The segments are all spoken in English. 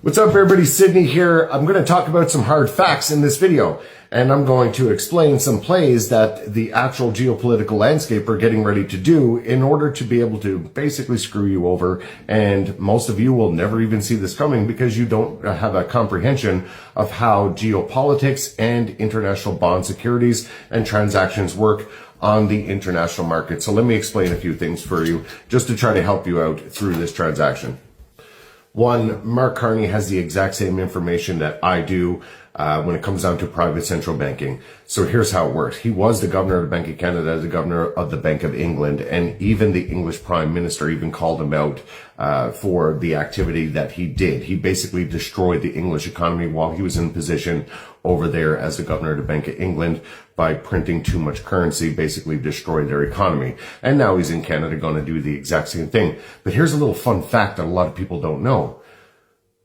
What's up everybody, Sydney here. I'm going to talk about some hard facts in this video, and I'm going to explain some plays that the actual geopolitical landscape are getting ready to do in order to be able to basically screw you over. And most of you will never even see this coming because you don't have a comprehension of how geopolitics and international bond securities and transactions work on the international market. So let me explain a few things for you just to try to help you out through this transaction. One, Mark Carney has the exact same information that I do when it comes down to private central banking. So here's how it works. He was the governor of the Bank of Canada, the governor of the Bank of England, and even the English Prime Minister even called him out for the activity that he did. He basically destroyed the English economy while he was in position over there as the governor of the Bank of England by printing too much currency, basically destroyed their economy. And now he's in Canada going to do the exact same thing. But here's a little fun fact that a lot of people don't know.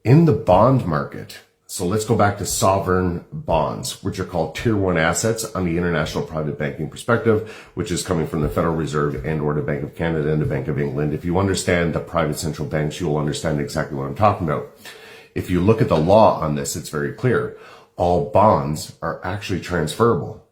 In the bond market, so let's go back to sovereign bonds, which are called tier one assets on the international private banking perspective, which is coming from the Federal Reserve and or the Bank of Canada and the Bank of England. If you understand the private central banks, you'll understand exactly what I'm talking about. If you look at the law on this, it's very clear. All bonds are actually transferable,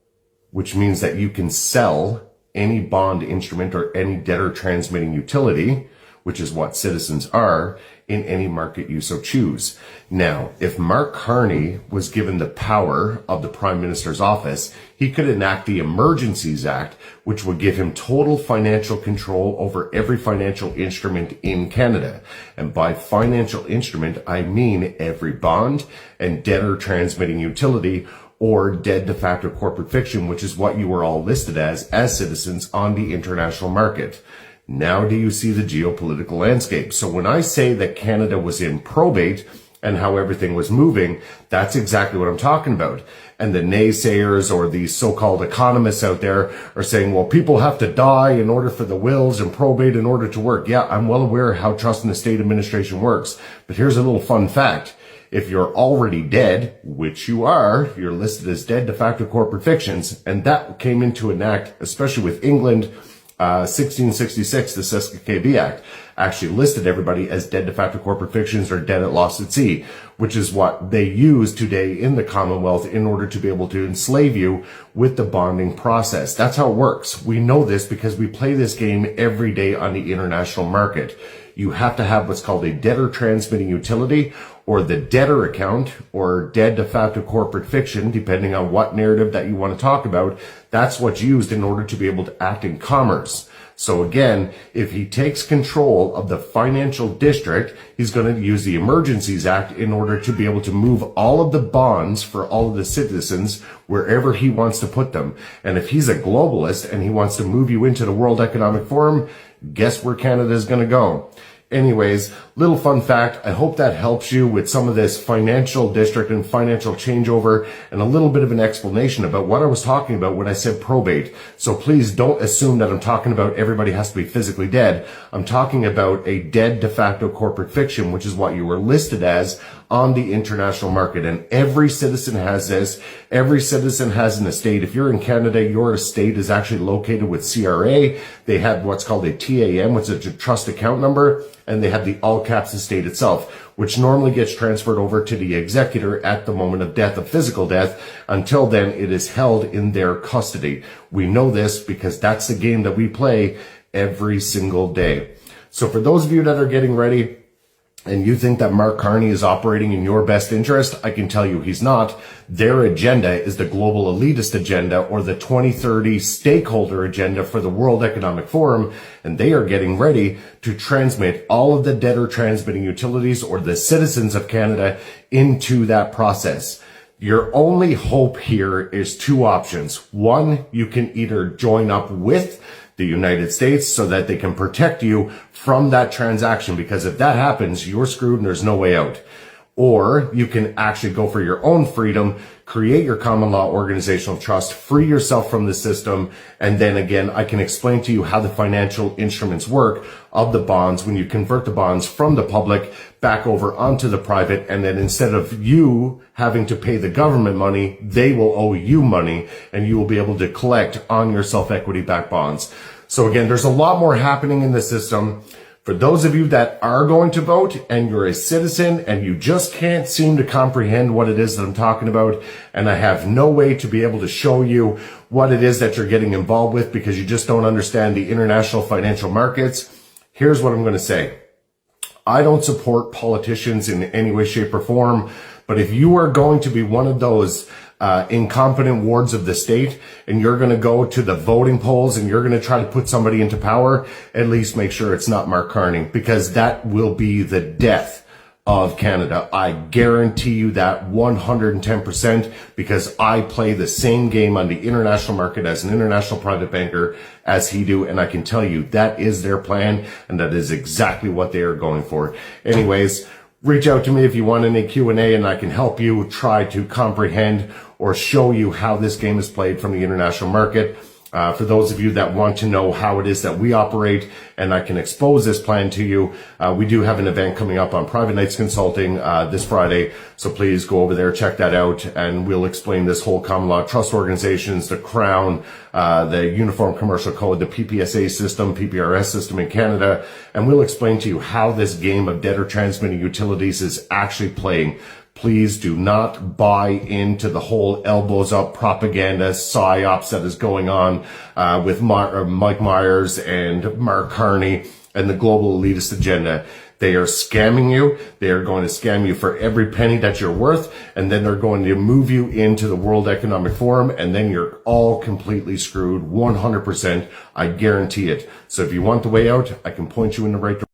which means that you can sell any bond instrument or any debtor transmitting utility, which is what citizens are, in any market you so choose. Now, if Mark Carney was given the power of the Prime Minister's office, he could enact the Emergencies Act, which would give him total financial control over every financial instrument in Canada. And by financial instrument, I mean every bond and debtor transmitting utility or dead de facto corporate fiction, which is what you were all listed as citizens on the international market. Now do you see the geopolitical landscape? So when I say that Canada was in probate and how everything was moving, that's exactly what I'm talking about. And the naysayers or the so-called economists out there are saying, well, people have to die in order for the wills and probate in order to work. Yeah, I'm well aware how trust in the state administration works. But here's a little fun fact. If you're already dead, which you are, you're listed as dead de facto corporate fictions. And that came into an act, especially with England, 1666, the Siskiyou Act, actually listed everybody as dead de facto corporate fictions or dead at loss at sea, which is what they use today in the Commonwealth in order to be able to enslave you with the bonding process. That's how it works. We know this because we play this game every day on the international market. You have to have what's called a debtor transmitting utility or the debtor account or dead de facto corporate fiction, depending on what narrative that you want to talk about. That's what's used in order to be able to act in commerce. So again, if he takes control of the financial district, he's going to use the Emergencies Act in order to be able to move all of the bonds for all of the citizens wherever he wants to put them. And if he's a globalist and he wants to move you into the World Economic Forum, guess where Canada is going to go? Anyways, little fun fact. I hope that helps you with some of this financial district and financial changeover and a little bit of an explanation about what I was talking about when I said probate. So please don't assume that I'm talking about everybody has to be physically dead. I'm talking about a dead de facto corporate fiction, which is what you were listed as on the international market. And every citizen has this. Every citizen has an estate. If you're in Canada, your estate is actually located with CRA. They have what's called a TAM, which is a trust account number, and they have the all caps estate itself, which normally gets transferred over to the executor at the moment of death, of physical death. Until then, it is held in their custody. We know this because that's the game that we play every single day. So for those of you that are getting ready, and you think that Mark Carney is operating in your best interest, I can tell you he's not. Their agenda is the global elitist agenda or the 2030 stakeholder agenda for the World Economic Forum, and they are getting ready to transmit all of the debtor transmitting utilities or the citizens of Canada into that process. Your only hope here is two options. One, you can either join up with the United States so that they can protect you from that transaction, because if that happens, you're screwed and there's no way out. Or you can actually go for your own freedom, create your common law organizational trust, free yourself from the system, and then again, I can explain to you how the financial instruments work of the bonds when you convert the bonds from the public back over onto the private, and then instead of you having to pay the government money, they will owe you money, and you will be able to collect on your self-equity backed bonds. So again, there's a lot more happening in the system. For those of you that are going to vote and you're a citizen and you just can't seem to comprehend what it is that I'm talking about, and I have no way to be able to show you what it is that you're getting involved with because you just don't understand the international financial markets, here's what I'm going to say. I don't support politicians in any way, shape, or form, but if you are going to be one of those incompetent wards of the state and you're going to go to the voting polls and you're going to try to put somebody into power, at least make sure it's not Mark Carney, because that will be the death of Canada. I guarantee you that 110%, because I play the same game on the international market as an international private banker as he do, and I can tell you that is their plan and that is exactly what they are going for. Anyways, reach out to me if you want any Q&A and I can help you try to comprehend or show you how this game is played from the international market. For those of you that want to know how it is that we operate and I can expose this plan to you, we do have an event coming up on Private Knights Consulting this Friday. So please go over there, check that out, and we'll explain this whole common law trust organizations, the Crown, the Uniform Commercial Code, the PPSA system, PPRS system in Canada, and we'll explain to you how this game of debtor transmitting utilities is actually playing. Please do not buy into the whole elbows up propaganda psyops that is going on with Mike Myers and Mark Carney and the global elitist agenda. They are scamming you. They are going to scam you for every penny that you're worth, and then they're going to move you into the World Economic Forum, and then you're all completely screwed 100%. I guarantee it. So if you want the way out, I can point you in the right direction.